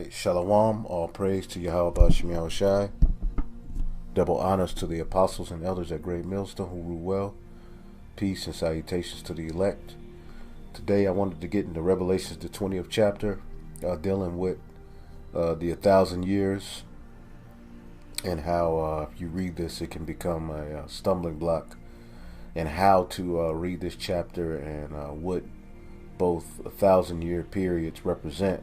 Shalom, all praise to Yahweh Bashim Yahushai. Double honors to the apostles and elders at Great Millstone who rule well. Peace and salutations to the elect. Today I wanted to get into Revelations, the 20th chapter, dealing with the 1,000 years and how if you read this it can become a stumbling block, and how to read this chapter and what both 1,000-year periods represent.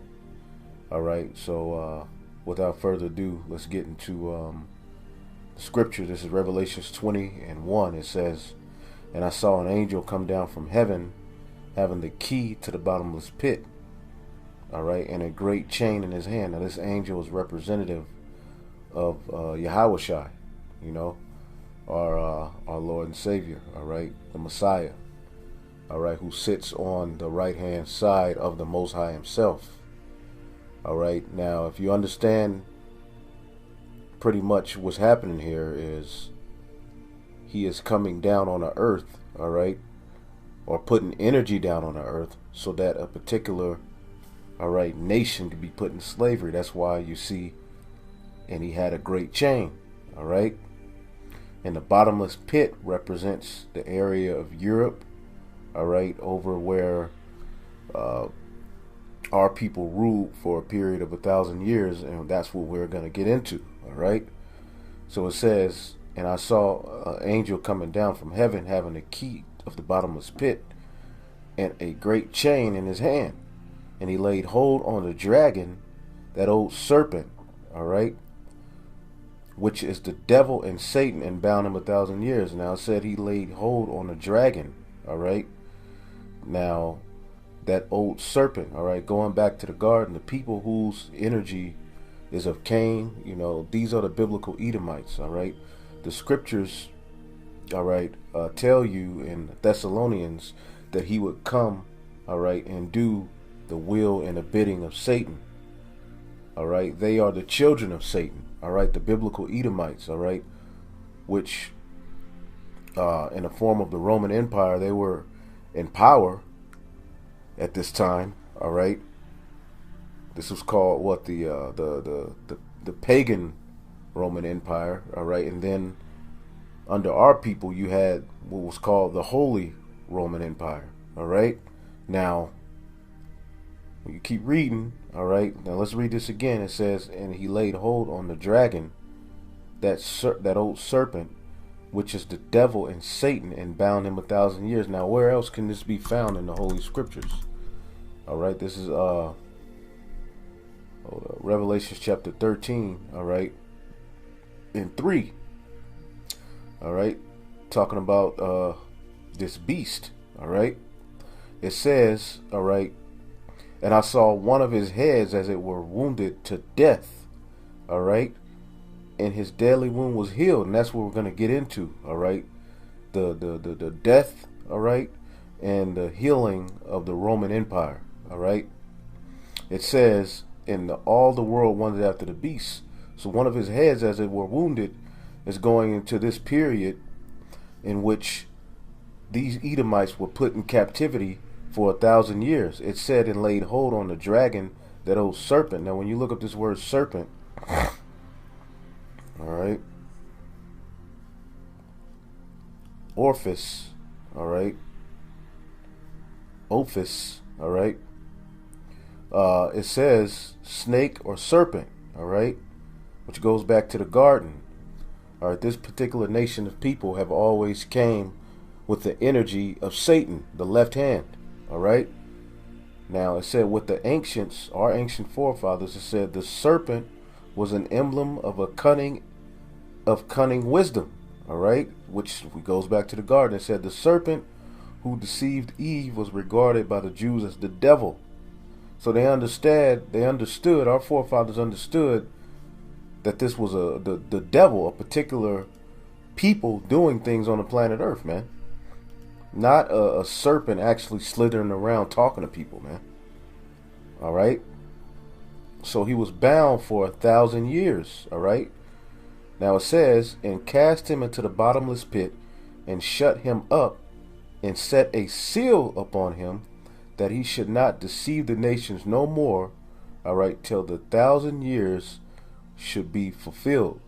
Alright, so without further ado, let's get into the scripture. This is Revelations 20:1. It says, "And I saw an angel come down from heaven, having the key to the bottomless pit, alright, and a great chain in his hand." Now this angel is representative of Yahushai, you know, our Lord and Savior, alright, the Messiah, alright, who sits on the right hand side of the Most High himself. Alright, now if you understand pretty much what's happening here is he is coming down on the earth, alright, or putting energy down on the earth so that a particular, alright, nation could be put in slavery. That's why you see, and he had a great chain, alright, and the bottomless pit represents the area of Europe, alright, over where our people ruled for a period of 1,000 years, and that's what we're going to get into. All right, so it says, "And I saw an angel coming down from heaven, having the key of the bottomless pit and a great chain in his hand, and he laid hold on the dragon, that old serpent, all right, which is the devil and Satan, and bound him 1,000 years." Now it said he laid hold on the dragon, all right. Now that old serpent, all right, going back to the garden, the people whose energy is of Cain, you know, these are the biblical Edomites, all right. The scriptures, all right, tell you in Thessalonians that he would come, all right, and do the will and the bidding of Satan, all right. They are the children of Satan, all right, the biblical Edomites, all right, which in the form of the Roman Empire, they were in power at this time, all right. This was called what, the pagan Roman Empire, all right. And then under our people, you had what was called the Holy Roman Empire, all right. Now, when you keep reading, all right. Now let's read this again. It says, "And he laid hold on the dragon, that old serpent, which is the devil and Satan, and bound him 1,000 years." Now, where else can this be found in the Holy Scriptures? All right, this is Revelation chapter 13, all right, in 3, all right, talking about this beast, all right. It says, all right, "And I saw one of his heads as it were wounded to death," all right, and his deadly wound was healed. And that's what we're going to get into, all right, the death, all right, and the healing of the Roman Empire, all right. It says, "And all the world wondered after the beast." So one of his heads as it were wounded is going into this period in which these Edomites were put in captivity for 1,000 years. It said, "And laid hold on the dragon, that old serpent." Now when you look up this word serpent, all right, Orphis, all right, Ophis, all right, it says snake or serpent, all right, which goes back to the garden. All right, this particular nation of people have always came with the energy of Satan, the left hand, all right. Now it said with the ancients, our ancient forefathers, it said the serpent was an emblem of cunning wisdom, all right, which goes back to the garden. It said the serpent who deceived Eve was regarded by the Jews as the devil. So they understood, our forefathers understood that this was the devil, a particular people doing things on the planet Earth, man. Not a serpent actually slithering around talking to people, man. All right. So he was bound for 1,000 years, all right. Now it says, "And cast him into the bottomless pit, and shut him up, and set a seal upon him, that he should not deceive the nations no more, all right, till the 1,000 years should be fulfilled.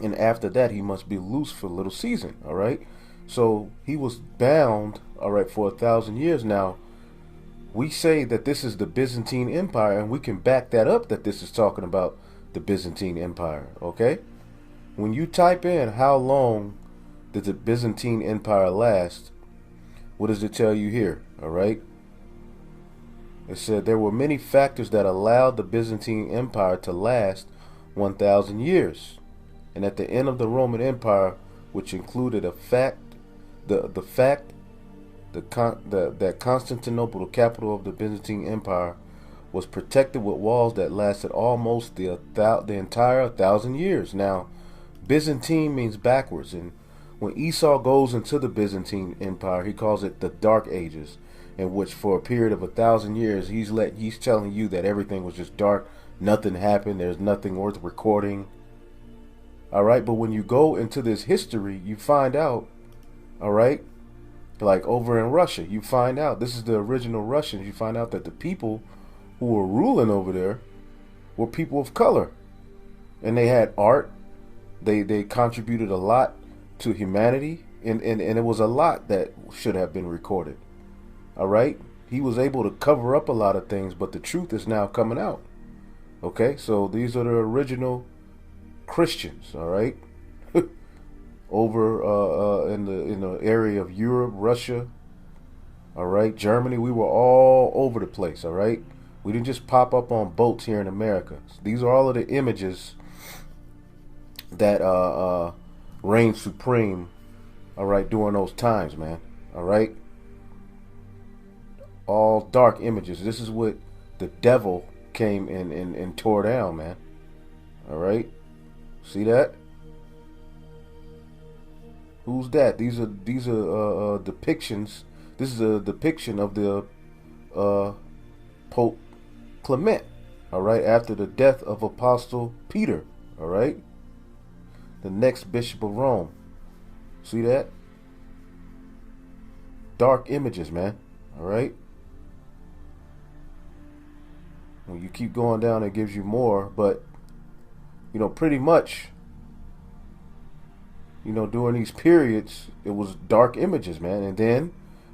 And after that, he must be loose for a little season, all right? So he was bound, all right, for 1,000 years. Now, we say that this is the Byzantine Empire, and we can back that up that this is talking about the Byzantine Empire, okay? When you type in how long did the Byzantine Empire last, what does it tell you here, all right? It said there were many factors that allowed the Byzantine Empire to last 1,000 years. And at the end of the Roman Empire, which included that Constantinople, the capital of the Byzantine Empire, was protected with walls that lasted almost the entire 1,000 years. Now, Byzantine means backwards, and when Esau goes into the Byzantine Empire, he calls it the Dark Ages, in which for a period of 1,000 years, he's telling you that everything was just dark, nothing happened, there's nothing worth recording. All right, but when you go into this history, you find out, all right, like over in Russia, you find out, this is the original Russians, you find out that the people who were ruling over there were people of color. And they had art, they contributed a lot to humanity, and it was a lot that should have been recorded. All right, he was able to cover up a lot of things, but the truth is now coming out. Okay, so these are the original Christians, all right, over in the area of Europe, Russia, all right, Germany. We were all over the place, all right. We didn't just pop up on boats here in America. These are all of the images that reigned supreme, all right, during those times, man, all right. All dark images. This is what the devil came in and tore down, man. All right. See that? Who's that? These are depictions. This is a depiction of the Pope Clement. All right, after the death of Apostle Peter. All right, the next Bishop of Rome. See that? Dark images, man. All right. When you keep going down, it gives you more, but you know, pretty much, you know, during these periods, it was dark images, man. And then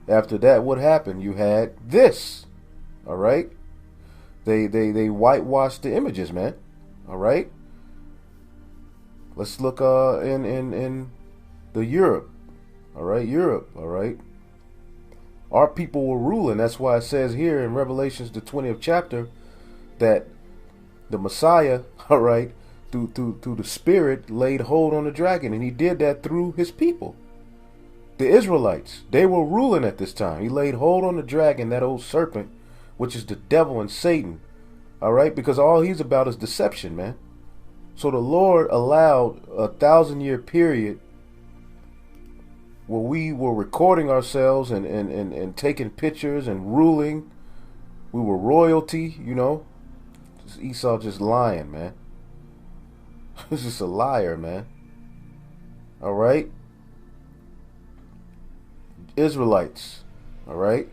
after that, what happened? You had this, all right? They whitewashed the images, man, all right? Let's look in the Europe, all right? Europe, all right? Our people were ruling. That's why it says here in Revelations, the 20th chapter, that the Messiah, all right, through the Spirit, laid hold on the dragon, and he did that through his people, the Israelites. They were ruling at this time. He laid hold on the dragon, that old serpent, which is the devil and Satan, all right, because all he's about is deception, man. So the Lord allowed a 1,000-year period where we were recording ourselves and taking pictures and ruling. We were royalty, you know. Esau just lying, man. He's just a liar, man. All right? Israelites, all right?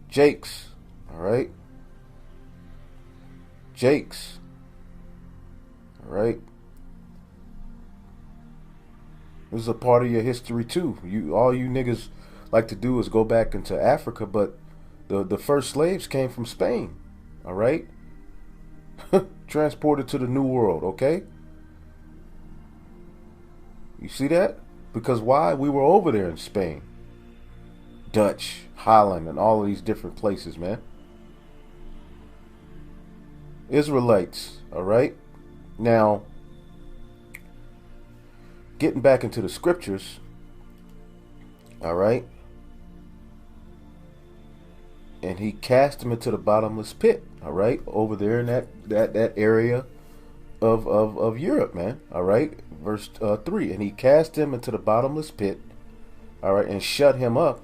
Jakes, all right? Jakes, all right? This is a part of your history too. All you niggas like to do is go back into Africa, but the first slaves came from Spain, all right? Transported to the New World, okay? You see that? Because why? We were over there in Spain, Dutch, Holland, and all of these different places, man. Israelites, all right? Now, getting back into the scriptures, all right? And he cast him into the bottomless pit, all right? Over there in that area of Europe, man, all right? Verse 3, and he cast him into the bottomless pit, all right, and shut him up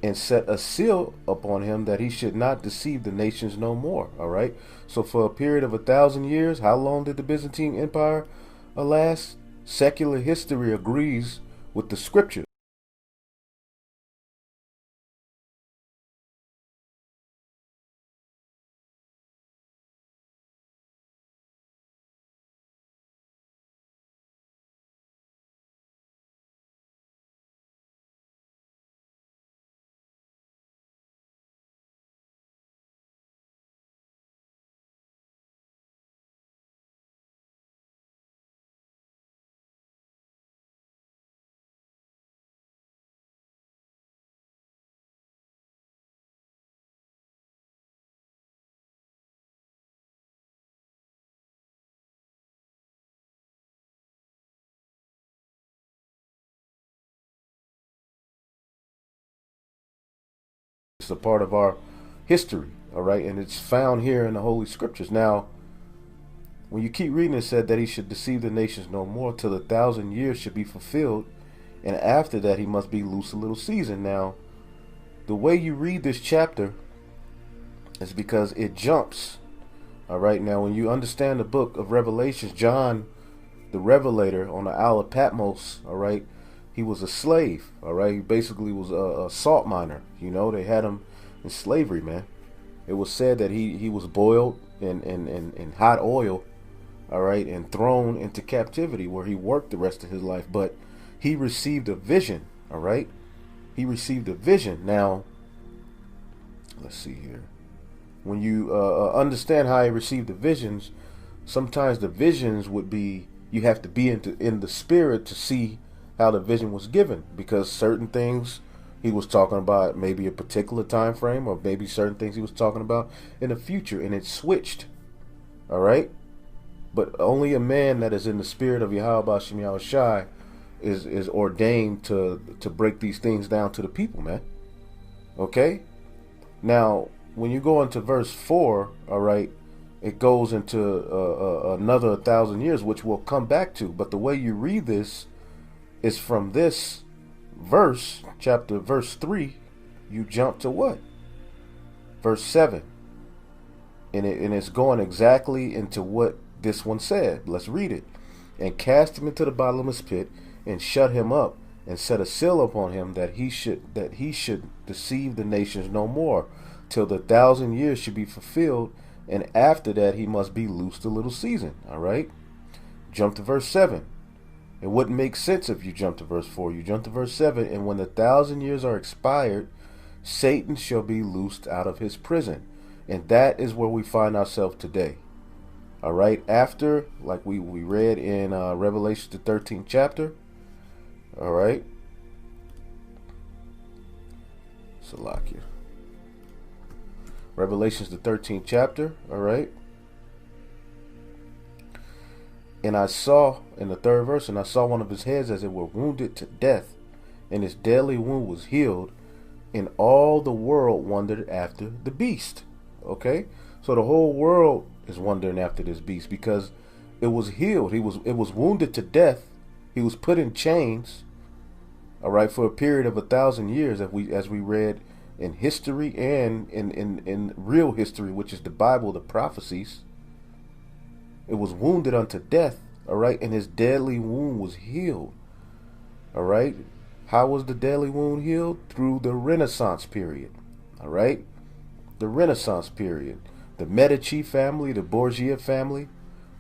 and set a seal upon him that he should not deceive the nations no more, all right? So for a period of 1,000 years, how long did the Byzantine Empire last? Secular history agrees with the scriptures. It's a part of our history, all right? And it's found here in the Holy Scriptures. Now, when you keep reading, it said that he should deceive the nations no more till 1,000 years should be fulfilled, and after that he must be loose a little season. Now, the way you read this chapter is because it jumps, all right? Now, when you understand the book of Revelations, John, the Revelator on the Isle of Patmos, all right, he was a slave, all right? He basically was a salt miner. You know, they had him in slavery, man. It was said that he was boiled in hot oil, all right, and thrown into captivity where he worked the rest of his life. But he received a vision, all right? He received a vision. Now, let's see here. When you understand how he received the visions, sometimes the visions would be, you have to be in the spirit to see how the vision was given, because certain things he was talking about maybe a particular time frame, or maybe certain things he was talking about in the future, and it switched, all right? But only a man that is in the spirit of Yahweh B'Shem Yahweh Shai is ordained to break these things down to the people, man. Okay? Now, when you go into verse 4, all right, it goes into another 1,000 years, which we'll come back to. But the way you read this is from this verse, verse 3, you jump to what? Verse 7. And it's going exactly into what this one said. Let's read it. And cast him into the bottomless pit, and shut him up, and set a seal upon him, that he should deceive the nations no more, till the 1,000 years should be fulfilled, and after that he must be loosed a little season. All right? Jump to verse 7. It wouldn't make sense if you jump to verse 4. You jump to verse 7, and when the 1,000 years are expired, Satan shall be loosed out of his prison. And that is where we find ourselves today. All right? After, like we read in Revelation, the 13th chapter. All right? Salakia. Revelations, the 13th chapter. All right? And I saw, in the 3rd verse, and I saw one of his heads as it were wounded to death, and his deadly wound was healed, and all the world wondered after the beast. Okay? So the whole world is wondering after this beast, because it was healed. It was wounded to death. He was put in chains, all right, for a period of 1,000 years, as we read in history and in real history, which is the Bible, the prophecies. It was wounded unto death, all right, and his deadly wound was healed, all right. How was the deadly wound healed? Through the Renaissance period, all right, the Renaissance period. The Medici family, the Borgia family,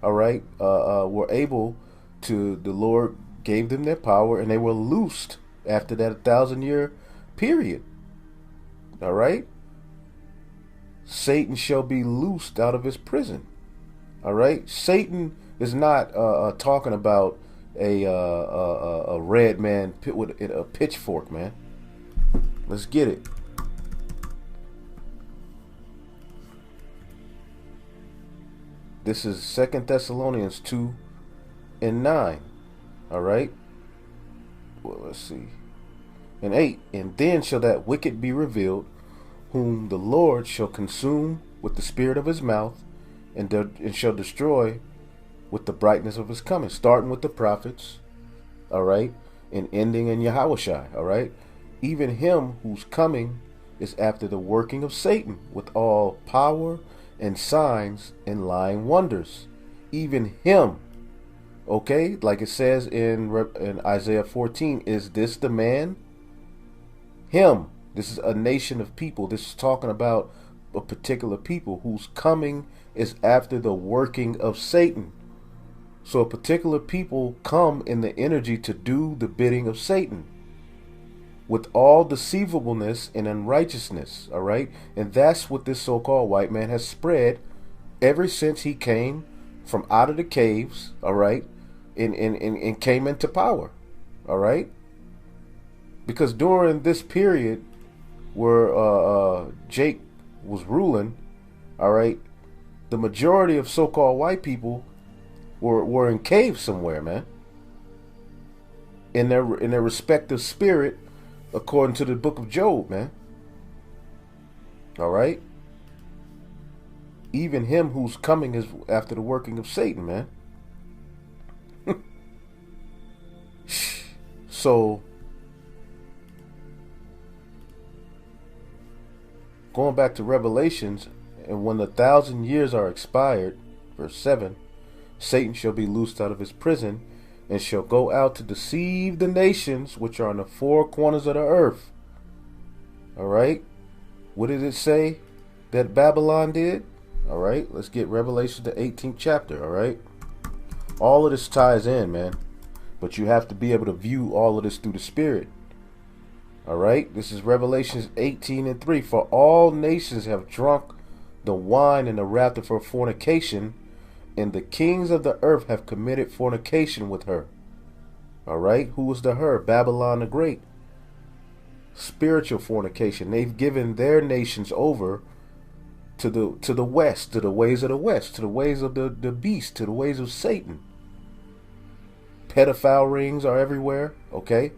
all right, were able to, the Lord gave them their power, and they were loosed after that 1,000-year period, all right. Satan shall be loosed out of his prison. All right, Satan is not talking about a red man with a pitchfork, man. Let's get it. This is 2 Thessalonians 2:9. All right. Well, let's see. And 8. And then shall that wicked be revealed, whom the Lord shall consume with the spirit of his mouth, and shall destroy with the brightness of his coming, starting with the prophets, all right, and ending in Yahushua, all right. Even him whose coming is after the working of Satan, with all power and signs and lying wonders. Even him, okay, like it says in Isaiah 14, is this the man? Him. This is a nation of people. This is talking about a particular people whose coming is after the working of Satan. So a particular people come in the energy to do the bidding of Satan, with all deceivableness and unrighteousness, all right? And that's what this so-called white man has spread ever since he came from out of the caves, all right, and came into power, all right? Because during this period where Jake was ruling, all right, the majority of so-called white people were in caves somewhere, man, in their respective spirit, according to the book of Job, man. All right. Even him whose coming is after the working of Satan, man. So, going back to Revelations, and when the 1,000 years are expired, verse 7, Satan shall be loosed out of his prison, and shall go out to deceive the nations which are in the four corners of the earth. All right. What did it say that Babylon did? All right. Let's get Revelation, the 18th chapter. All right. All of this ties in, man. But you have to be able to view all of this through the Spirit. All right. This is Revelations 18:3. For all nations have drunk the wine and the wrath of her fornication, and the kings of the earth have committed fornication with her. All right. Who was the her? Babylon the Great. Spiritual fornication. They've given their nations over to the west, to the ways of the west, to the ways of the beast, to the ways of Satan. Pedophile rings are everywhere. Okay.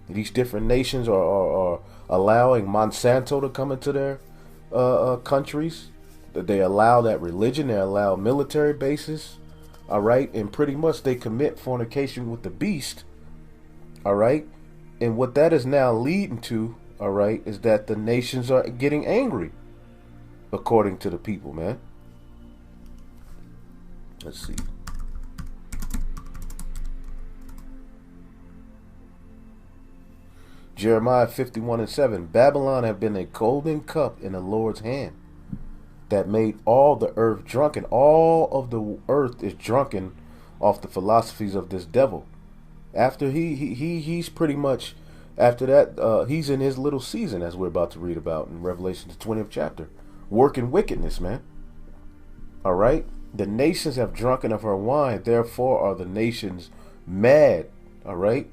These different nations are allowing Monsanto to come into their countries. They allow that religion. They allow military bases. All right. And pretty much they commit fornication with the beast. All right. And what that is now leading to, all right, is that the nations are getting angry, according to the people, man. Let's see. Jeremiah 51:7. Babylon have been a golden cup in the Lord's hand, that made all the earth drunken. All of the earth is drunken off the philosophies of this devil. After he's pretty much, after that, he's in his little season, as we're about to read about in Revelation, the 20th chapter, working wickedness, man. All right. The nations have drunken of her wine, therefore are the nations mad. All right.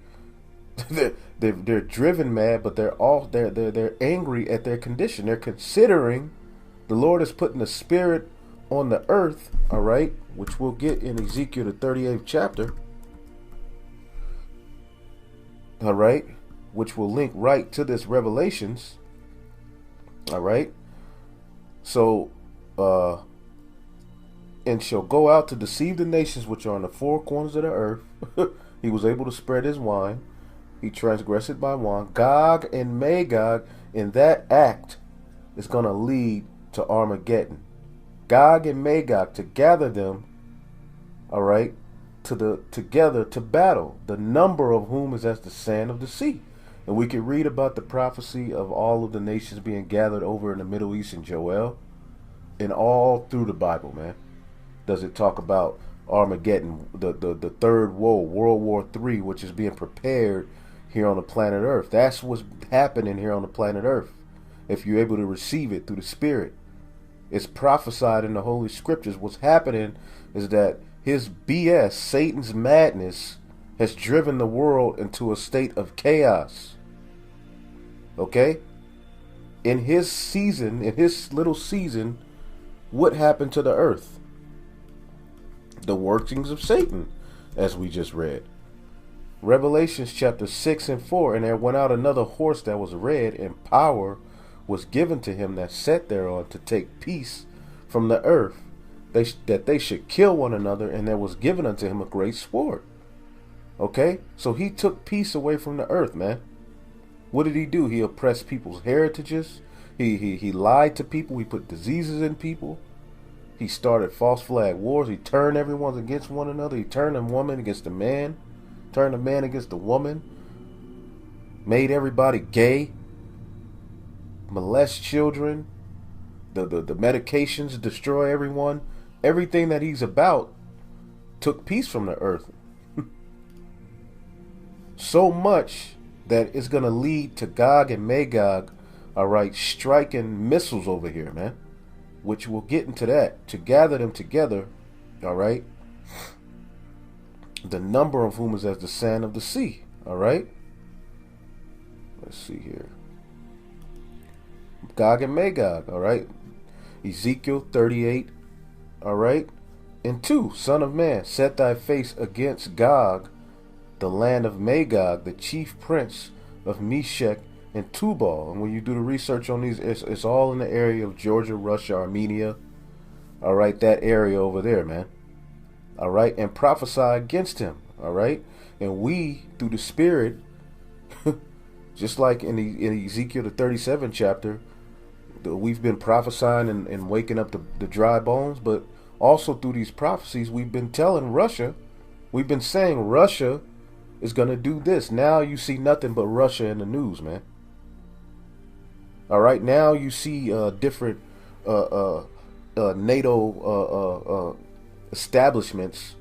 they're driven mad, but they're angry at their condition. They're considering the Lord is putting the Spirit on the earth. All right, which we'll get in Ezekiel, the 38th chapter. All right, which will link right to this Revelations. All right. So, and shall go out to deceive the nations which are on the four corners of the earth. He was able to spread his wine. He transgressed by wine. Gog and Magog, in that act, is going to lead to Armageddon. Gog and Magog, to gather them, all right, together to battle, the number of whom is as the sand of the sea. And we can read about the prophecy of all of the nations being gathered over in the Middle East in Joel, and all through the Bible, man. Does it talk about Armageddon, the third woe, World War III, which is being prepared here on the planet Earth? That's what's happening here on the planet Earth. If you're able to receive it through the Spirit, it's prophesied in the Holy Scriptures. What's happening is that his BS, Satan's madness, has driven the world into a state of chaos. Okay? In his season, in his little season, what happened to the earth? The workings of Satan, as we just read. Revelations chapter 6 and 4. And there went out another horse that was red, and power was given to him that sat thereon to take peace from the earth, that they should kill one another, and there was given unto him a great sword. Okay? So he took peace away from the earth, man. What did he do? He oppressed people's heritages. He lied to people. He put diseases in people. He started false flag wars. He turned everyone against one another. He turned a woman against a man. Turned a man against a woman. Made everybody gay. Molest children. The medications destroy everyone. Everything that he's about took peace from the earth. So much that it's going to lead to Gog and Magog, all right, striking missiles over here, man. Which we'll get into that. To gather them together, all right. The number of whom is as the sand of the sea, all right. Let's see here. Gog and Magog, all right. Ezekiel 38, all right. And 2, Son of man, set thy face against Gog, the land of Magog, the chief prince of Meshech and Tubal. And when you do the research on these, it's all in the area of Georgia, Russia, Armenia. All right, that area over there, man. All right, and prophesy against him. All right, and we through the Spirit, just like in Ezekiel the 37th chapter, we've been prophesying and waking up the dry bones, but also through these prophecies, we've been telling Russia, we've been saying Russia is going to do this. Now you see nothing but Russia in the news, man. All right, now you see different NATO establishments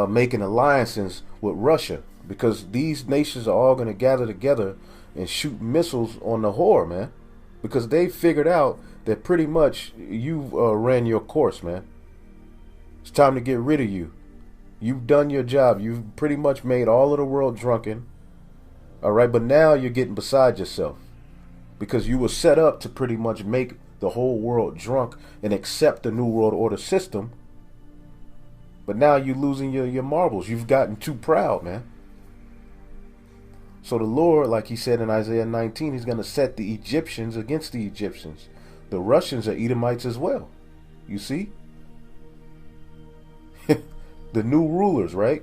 making alliances with Russia, because these nations are all going to gather together and shoot missiles on the whore, man, because they figured out that pretty much you've ran your course, man. It's time to get rid of you. You've done your job. You've pretty much made all of the world drunken. All right, but now you're getting beside yourself, because you were set up to pretty much make the whole world drunk and accept the New World Order system. But now you're losing your marbles. You've gotten too proud, man. So the Lord, like he said in Isaiah 19, he's going to set the Egyptians against the Egyptians. The Russians are Edomites as well. You see? The new rulers, right?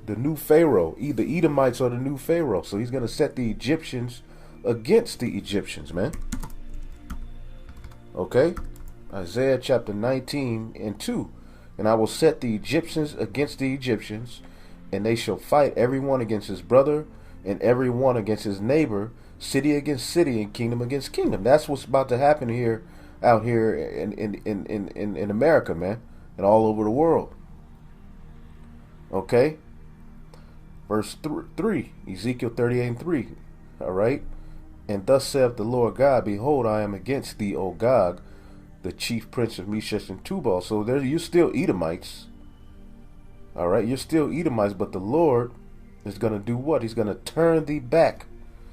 The new Pharaoh. The Edomites are the new Pharaoh. So he's going to set the Egyptians against the Egyptians, man. Okay? Isaiah chapter 19 and 2. And I will set the Egyptians against the Egyptians, and they shall fight every one against his brother, and every one against his neighbor, city against city, and kingdom against kingdom. That's what's about to happen here, out here in America, man, and all over the world. Okay? Verse 3, Ezekiel 38 and 3. All right? And thus saith the Lord God, behold, I am against thee, O Gog, the chief prince of Meshech and Tubal. So there, you're still Edomites. All right? You're still Edomites, but the Lord is going to do what? He's going to turn thee back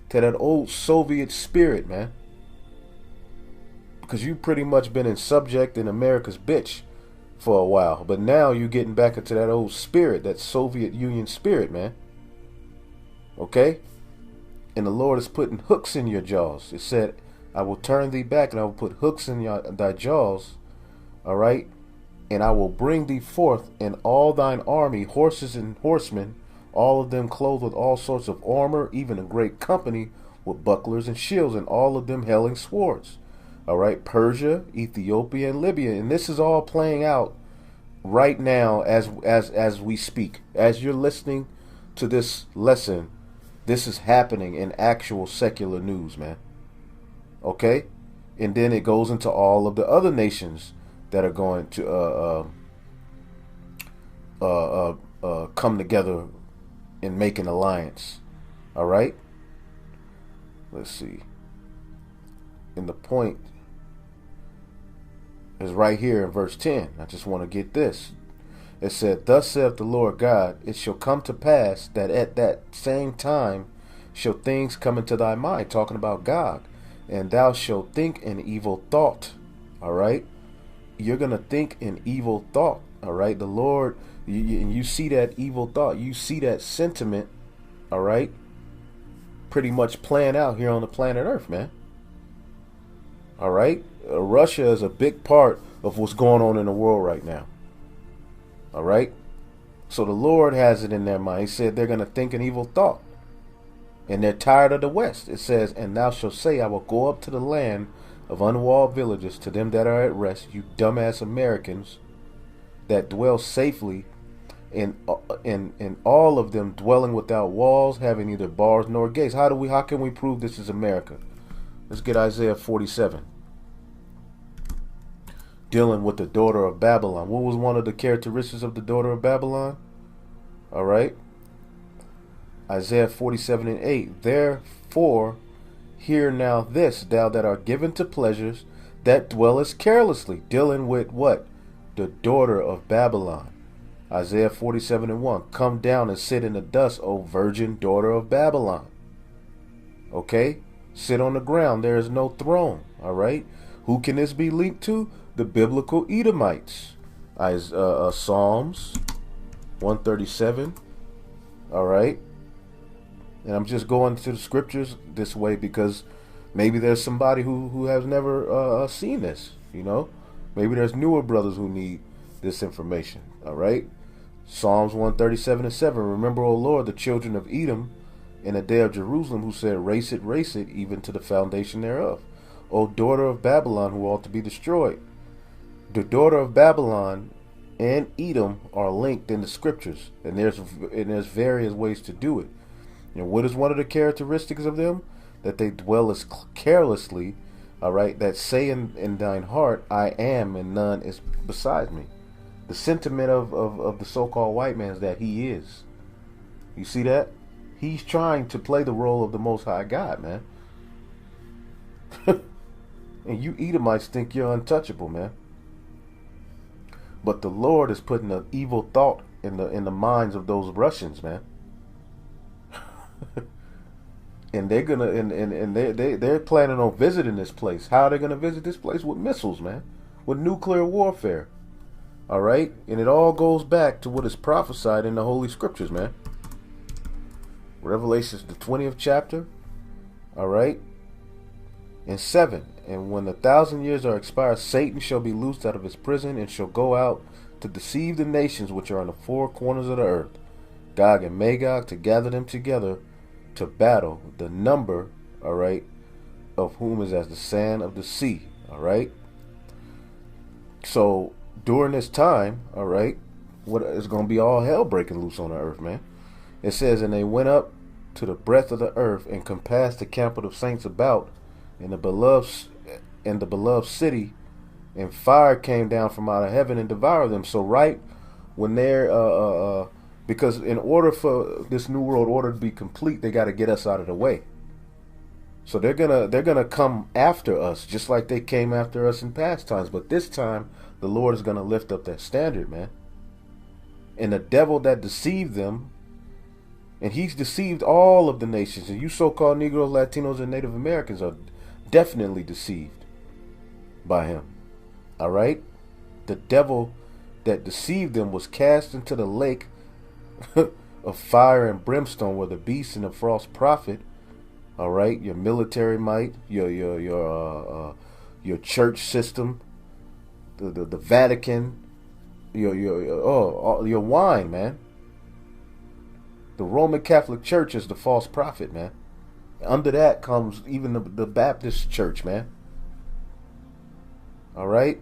to that old Soviet spirit, man. Because you've pretty much been in subject in America's bitch for a while. But now you're getting back into that old spirit, that Soviet Union spirit, man. Okay? And the Lord is putting hooks in your jaws. It said, I will turn thee back, and I will put hooks in thy jaws. All right? And I will bring thee forth in all thine army, horses and horsemen, all of them clothed with all sorts of armor, even a great company with bucklers and shields, and all of them hailing swords. All right, Persia, Ethiopia, and Libya, and this is all playing out right now as we speak. As you're listening to this lesson, this is happening in actual secular news, man. Okay, and then it goes into all of the other nations that are going to come together and make an alliance. All right, let's see. And the point is right here in verse 10. I just want to get this. It said, thus saith the Lord God, it shall come to pass that at that same time shall things come into thy mind, talking about God, and thou shalt think an evil thought. All right, you're gonna think an evil thought. All right, the Lord, you see that evil thought, you see that sentiment, all right, pretty much playing out here on the planet Earth, man. All right, Russia is a big part of what's going on in the world right now. All right, so the Lord has it in their mind. He said they're going to think an evil thought, and they're tired of the West. It says, and thou shalt say, I will go up to the land of unwalled villages, to them that are at rest, you dumbass Americans that dwell safely, and all of them dwelling without walls, having neither bars nor gates. How can we prove this is America? Let's get Isaiah 47. Dealing with the daughter of Babylon. What was one of the characteristics of the daughter of Babylon? All right. Isaiah 47 and 8. Therefore, hear now this, thou that art given to pleasures, that dwellest carelessly. Dealing with what? The daughter of Babylon. Isaiah 47 and 1. Come down and sit in the dust, O virgin daughter of Babylon. Okay? Sit on the ground. There is no throne. All right? Who can this be linked to? The biblical Edomites. Psalms 137. All right? And I'm just going to the scriptures this way because maybe there's somebody who has never seen this, you know? Maybe there's newer brothers who need this information, all right? Psalms 137 and 7. Remember, O Lord, the children of Edom in the day of Jerusalem, who said, race it, even to the foundation thereof. O daughter of Babylon, who ought to be destroyed. The daughter of Babylon and Edom are linked in the scriptures, and there's various ways to do it. And what is one of the characteristics of them? That they dwell as carelessly, all right, that say in thine heart, I am, and none is beside me. The sentiment of the so-called white man is that he is. You see that? He's trying to play the role of the Most High God, man. And you Edomites think you're untouchable, man. But the Lord is putting an evil thought in the minds of those Russians, man. And they're gonna and they're planning on visiting this place. How are they gonna visit this place? With missiles, man. With nuclear warfare. All right? And it all goes back to what is prophesied in the Holy Scriptures, man. Revelations, the 20th chapter. All right? And 7. And when the 1,000 years are expired, Satan shall be loosed out of his prison and shall go out to deceive the nations which are in the four corners of the earth, Gog and Magog, to gather them together to battle, the number, all right, of whom is as the sand of the sea, all right? So during this time, all right, what is going to be all hell breaking loose on the earth, man. It says, and they went up to the breadth of the earth and compassed the camp of the saints about in the beloved city, and fire came down from out of heaven and devoured them. So right when they're because in order for this new world order to be complete, they got to get us out of the way. So they're gonna come after us just like they came after us in past times. But this time, the Lord is gonna lift up that standard, man. And the devil that deceived them, and he's deceived all of the nations. And you so-called Negroes, Latinos, and Native Americans are definitely deceived by him. All right? The devil that deceived them was cast into the lake of fire and brimstone, where the beast and the false prophet, all right, your military might, your church system, the Vatican, your wine, man. The Roman Catholic Church is the false prophet, man. Under that comes even the Baptist Church, man. All right?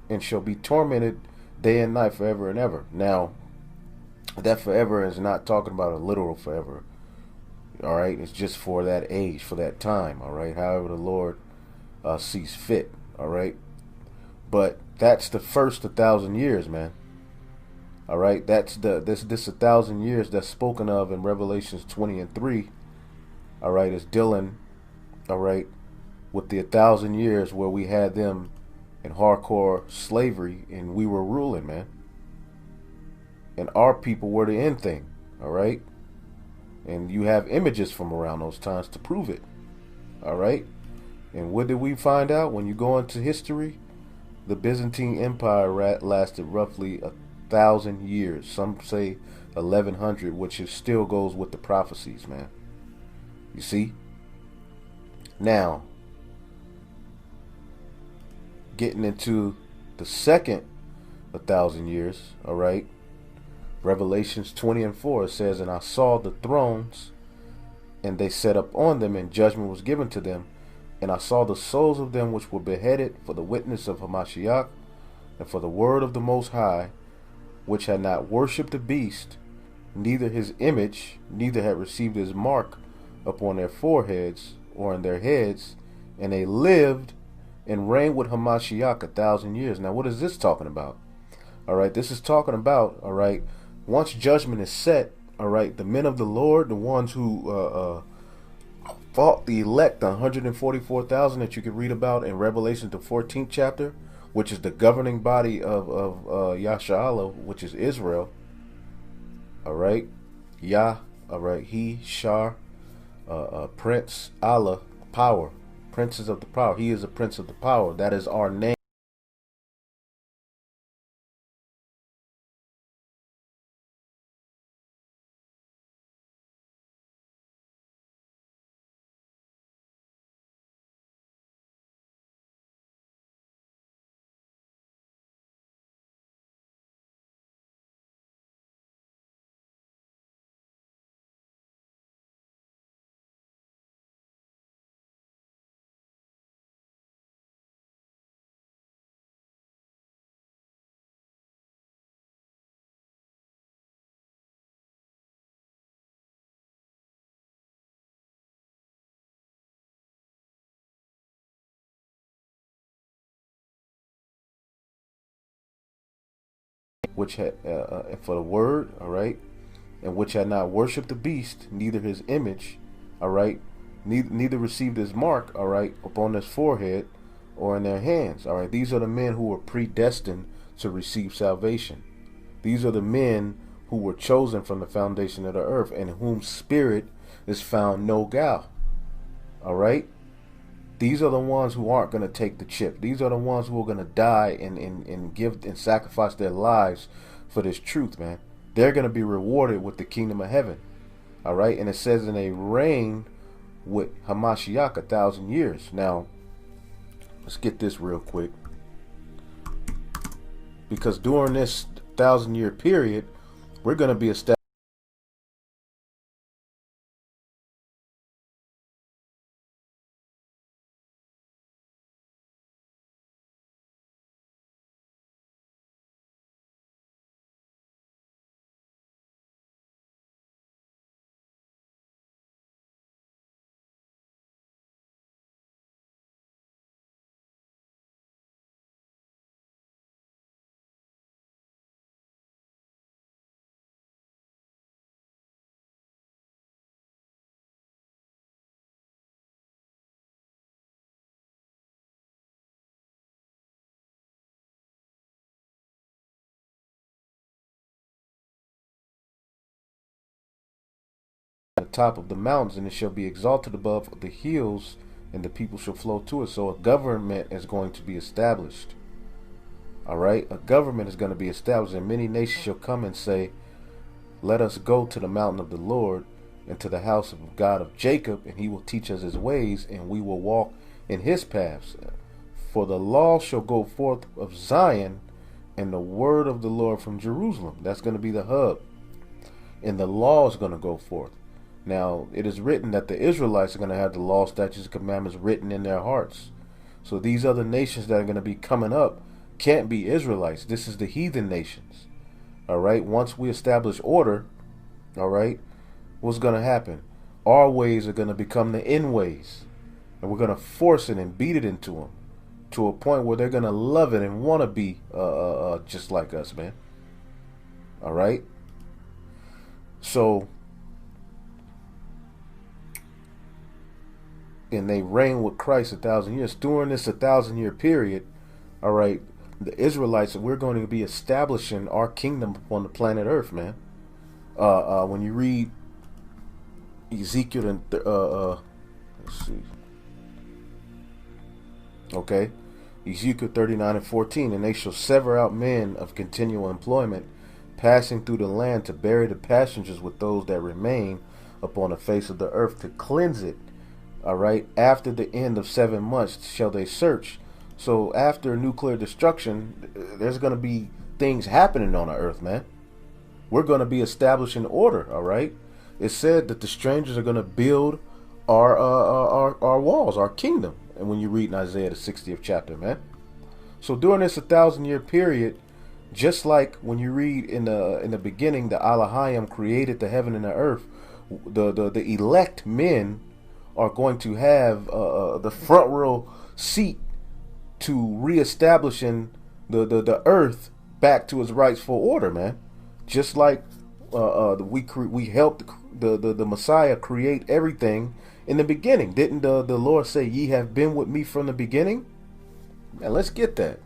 And shall be tormented day and night forever and ever. Now, that forever is not talking about a literal forever. All right? It's just for that age, for that time. All right? However the Lord sees fit. All right? But that's the first 1,000 years, man. All right? That's this 1,000 years that's spoken of in Revelations 20 and 3. All right? Is dealing, all right, with the 1,000 years where we had them in hardcore slavery and we were ruling, man. And our people were the end thing, all right? And you have images from around those times to prove it, all right? And what did we find out when you go into history? The Byzantine Empire lasted roughly 1,000 years. Some say 1,100, which still goes with the prophecies, man. You see? Now, getting into the second 1,000 years, all right? Revelations 20 and 4, it says, and I saw the thrones, and they sat up on them, and judgment was given to them. And I saw the souls of them which were beheaded for the witness of Hamashiach, and for the word of the Most High, which had not worshipped the beast, neither his image, neither had received his mark upon their foreheads or in their heads, and they lived and reigned with Hamashiach 1,000 years. Now, what is this talking about? All right, this is talking about, all right, once judgment is set, all right, the men of the Lord, the ones who fought the elect, the 144,000 that you can read about in Revelation, the 14th chapter, which is the governing body of Yasharahla, which is Israel. All right, Yah, all right, he, Shar, Prince, Allah, power, princes of the power. He is a prince of the power. That is our name. which had for the word, all right, and which had not worshipped the beast, neither his image, all right, neither received his mark, all right, upon his forehead or in their hands, all right. These are the men who were predestined to receive salvation. These are the men who were chosen from the foundation of the earth, and in whom spirit is found no guile, all right. These are the ones who aren't going to take the chip. These are the ones who are going to die and give and sacrifice their lives for this truth, man. They're going to be rewarded with the kingdom of heaven. All right. And it says, and they reign with Hamashiach 1,000 years. Now, let's get this real quick. Because during this 1,000-year period, we're going to be established at the top of the mountains, and it shall be exalted above the hills, and the people shall flow to it. So a government is going to be established. All right, a government is going to be established, and many nations shall come and say, let us go to the mountain of the Lord and to the house of God of Jacob, and he will teach us his ways, and we will walk in his paths. For the law shall go forth of Zion, and the word of the Lord from Jerusalem. That's going to be the hub. And the law is going to go forth. Now, it is written that the Israelites are going to have the law, statutes, and commandments written in their hearts. So these other nations that are going to be coming up can't be Israelites. This is the heathen nations. All right. Once we establish order, all right, what's going to happen? Our ways are going to become the end ways. And we're going to force it and beat it into them to a point where they're going to love it and want to be just like us, man. All right. So, and they reign with Christ 1,000 years. During this 1,000-year period, all right, the Israelites, we're going to be establishing our kingdom upon the planet Earth, man. When you read Ezekiel and let's see, okay, Ezekiel 39:14, and they shall sever out men of continual employment, passing through the land to bury the passengers with those that remain upon the face of the earth, to cleanse it. All right, after the end of 7 months shall they search. So after nuclear destruction, there's going to be things happening on the earth, man. We're going to be establishing order, all right? It said that the strangers are going to build our walls, our kingdom. And when you read in Isaiah the 60th chapter, man. So during this 1,000-year period, just like when you read in the beginning, the Elohim created the heaven and the earth, the elect men are going to have the front row seat to reestablishing the earth back to its rightful order, man. Just like we helped the Messiah create everything in the beginning. Didn't the Lord say, ye have been with me from the beginning? Man, let's get that.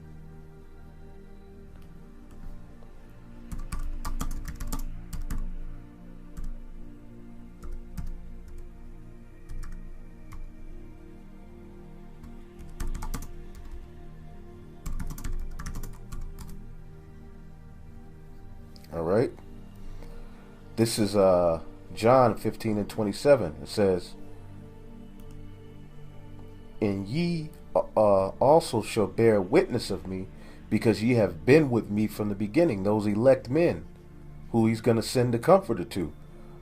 All right. This is John 15:27. It says, and ye also shall bear witness of me, because ye have been with me from the beginning. Those elect men who he's going to send the comforter to.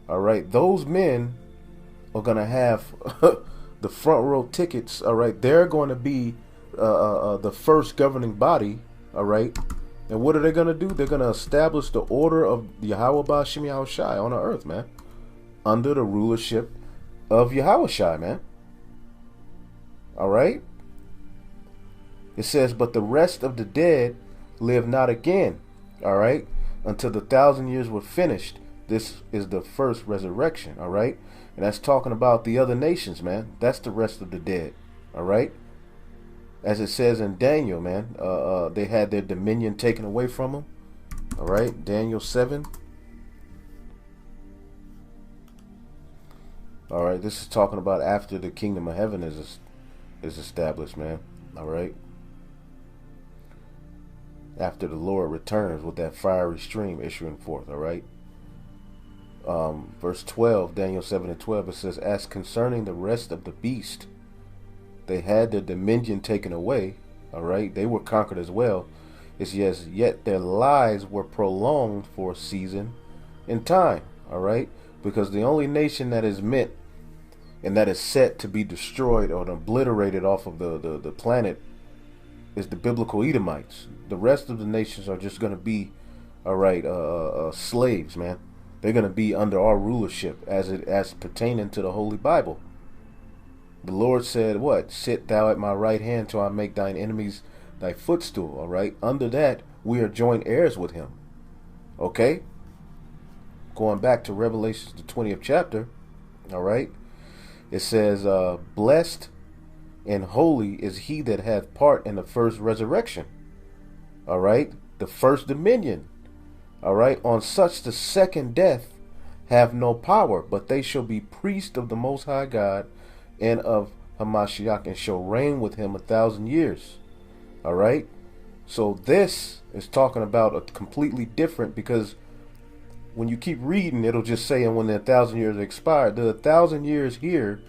All right. Those men are going to have the front row tickets. All right. They're going to be the first governing body. All right. And what are they going to do? They're going to establish the order of Yahweh Ba'Shem Yahushai on the earth, man. Under the rulership of Yahushai, man. All right? It says, but the rest of the dead live not again. All right? until the 1,000 years were finished. This is the first resurrection, all right? And that's talking about the other nations, man. That's the rest of the dead, all right? As it says in Daniel, man, they had their dominion taken away from them, all right? Daniel 7. All right, this is talking about after the kingdom of heaven is established, man, all right? After the Lord returns with that fiery stream issuing forth, all right? Verse 12, Daniel 7 and 12, it says, as concerning the rest of the beast, they had their dominion taken away, all right? They were conquered as well. It's yes, yet their lives were prolonged for a season in time, all right? Because the only nation that is meant and that is set to be destroyed or obliterated off of the planet is the biblical Edomites. The rest of the nations are just going to be, all right, slaves, man. They're going to be under our rulership as pertaining to the Holy Bible. The Lord said, what? Sit thou at my right hand till I make thine enemies thy footstool, all right? Under that, we are joint heirs with him, okay? Going back to Revelation, the 20th chapter, all right? It says, blessed and holy is he that hath part in the first resurrection, all right? The first dominion, all right? On such the second death have no power, but they shall be priests of the Most High God and of Hamashiach, and shall reign with him 1,000 years, all right? So this is talking about a completely different, because when you keep reading, it'll just say, and when the 1,000 years expired, the 1,000 years here,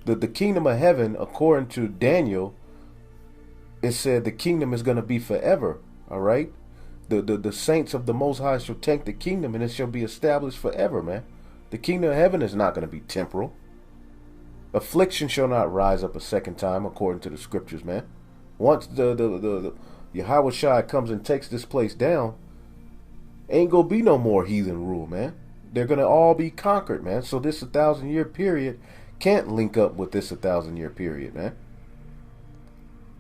the kingdom of heaven, according to Daniel, it said the kingdom is going to be forever, all right? The saints of the Most High shall take the kingdom, and it shall be established forever, man. The kingdom of heaven is not going to be temporal. Affliction shall not rise up a second time, according to the scriptures, man. Once the Yahweh Shai comes and takes this place down, ain't gonna be no more heathen rule, man. They're gonna all be conquered, man. So this 1,000-year period can't link up with this 1,000-year period, man.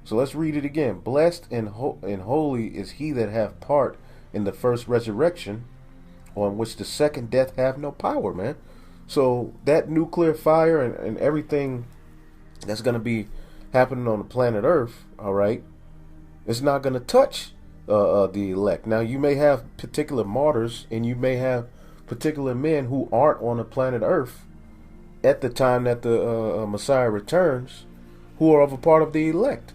So let's read it again. Blessed and holy is he that hath part in the first resurrection, on which the second death have no power, man. So that nuclear fire and everything that's going to be happening on the planet Earth, all right, it's not going to touch the elect. Now, you may have particular martyrs, and you may have particular men who aren't on the planet Earth at the time that the Messiah returns, who are of a part of the elect.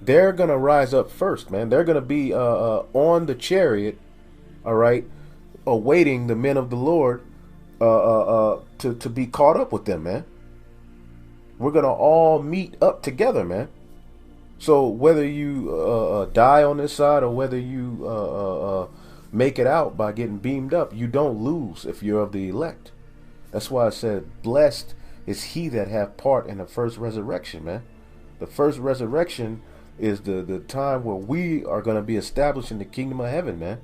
They're going to rise up first, man. They're going to be on the chariot, all right, awaiting the men of the Lord to be caught up with them, man. We're going to all meet up together, man. So whether you die on this side or whether you make it out by getting beamed up, you don't lose if you're of the elect. That's why I said, blessed is he that have part in the first resurrection, man. The first resurrection is the time where we are going to be established in the kingdom of heaven, man.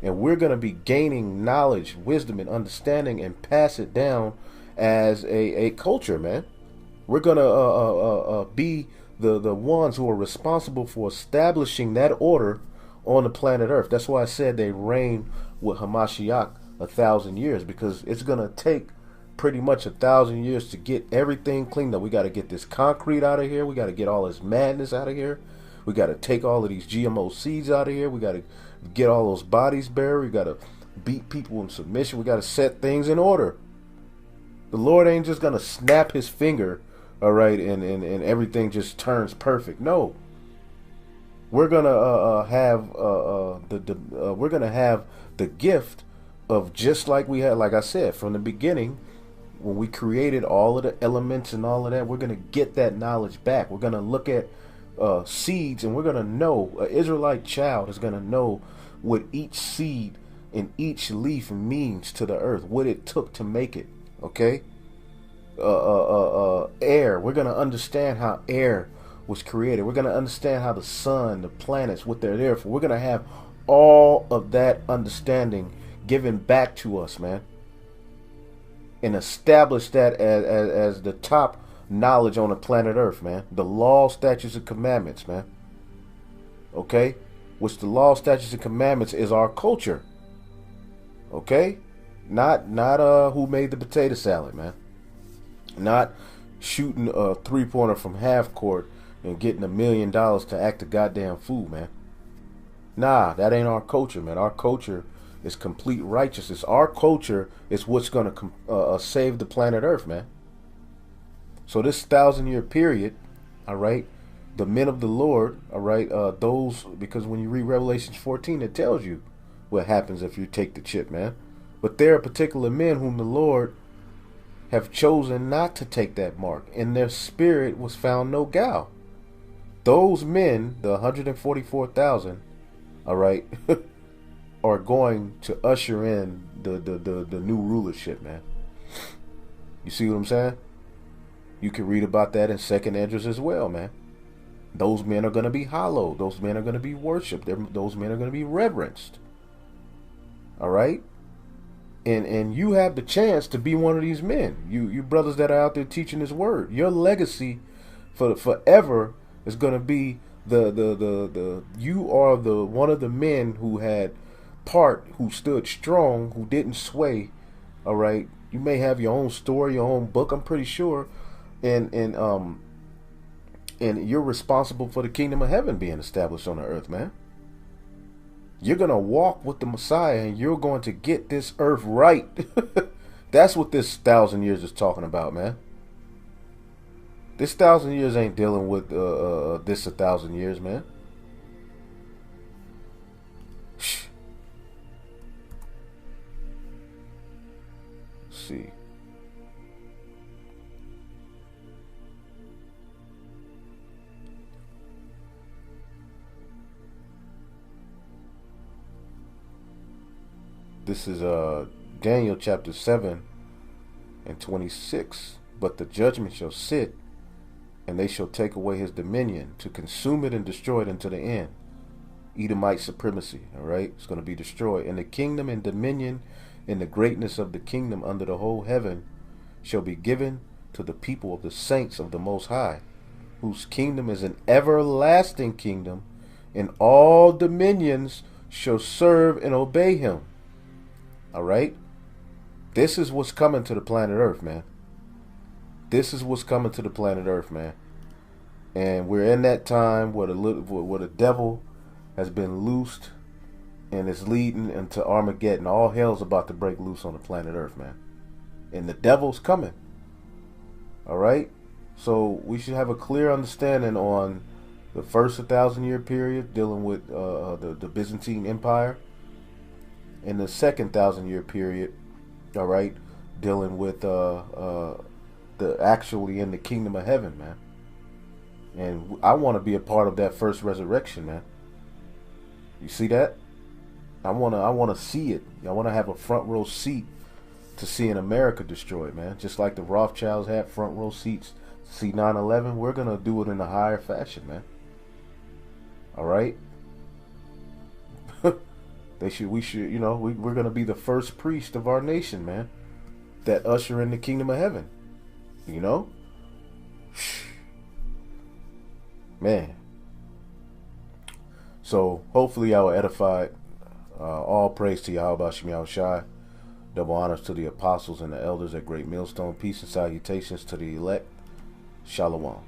And we're going to be gaining knowledge, wisdom, and understanding, and pass it down as a culture, man. We're going to be the ones who are responsible for establishing that order on the planet Earth. That's why I said they reign with Hamashiach 1,000 years, because it's going to take pretty much 1,000 years to get everything cleaned up. We got to get this concrete out of here. We got to get all this madness out of here. We got to take all of these GMO seeds out of here. We got to get all those bodies buried. We got to beat people in submission. We got to set things in order. The Lord ain't just going to snap his finger, all right, and everything just turns perfect. No. We're going to have we're going to have the gift of, just like we had, like I said, from the beginning, when we created all of the elements and all of that, we're going to get that knowledge back. We're going to look at seeds, and we're going to know, an Israelite child is going to know what each seed and each leaf means to the earth, what it took to make it, okay? Air, we're going to understand how air was created. We're going to understand how the sun, the planets, what they're there for. We're going to have all of that understanding given back to us, man, and establish that as the top knowledge on the planet Earth, man. The law, statutes, and commandments, man. Okay? Which the law, statutes, and commandments is our culture. Okay? Not who made the potato salad, man. Not shooting a 3-pointer from half court and getting $1 million to act a goddamn fool, man. Nah, that ain't our culture, man. Our culture is complete righteousness. Our culture is what's going to save the planet Earth, man. So this 1,000-year period, all right, the men of the Lord, all right, those, because when you read Revelations 14, it tells you what happens if you take the chip, man. But there are particular men whom the Lord have chosen not to take that mark. In their spirit was found no guile. Those men, the 144,000, all right, are going to usher in the new rulership, man. You see what I'm saying? You can read about that in 2nd Esdras as well, man. Those men are going to be hallowed. Those men are going to be worshipped. Those men are going to be reverenced. All right? And you have the chance to be one of these men. You brothers that are out there teaching His word. Your legacy for forever is going to be you are the one of the men who had part, who stood strong, who didn't sway. All right? You may have your own story, your own book, I'm pretty sure. And you're responsible for the kingdom of heaven being established on the earth, man. You're going to walk with the Messiah and you're going to get this earth right. That's what this 1,000 years is talking about, man. This 1,000 years ain't dealing with this 1,000 years, man. Shh. Let's see. This is Daniel chapter 7 and 26. But the judgment shall sit, and they shall take away his dominion, to consume it and destroy it unto the end. Edomite supremacy, all right? It's going to be destroyed. And the kingdom and dominion and the greatness of the kingdom under the whole heaven shall be given to the people of the saints of the Most High, whose kingdom is an everlasting kingdom, and all dominions shall serve and obey him. All right? This is what's coming to the planet Earth, man. This is what's coming to the planet Earth, man. And we're in that time where the devil has been loosed and is leading into Armageddon. All hell's about to break loose on the planet Earth, man. And the devil's coming. All right? So we should have a clear understanding on the first 1,000-year period dealing with the Byzantine Empire. In the second 1,000-year period, all right, dealing with the actually in the kingdom of heaven, man. And I want to be a part of that first resurrection, man. You see that? I want to see it. I want to have a front row seat to seeing America destroyed, man. Just like the Rothschilds had front row seats to see 9/11, we're gonna do it in a higher fashion, man. All right. We should, you know, we're going to be the first priest of our nation, man, that usher in the kingdom of heaven, you know? Man. So, hopefully I will edify. All praise to Yahweh Shem Yahushai. Double honors to the apostles and the elders at Great Millstone. Peace and salutations to the elect. Shalom.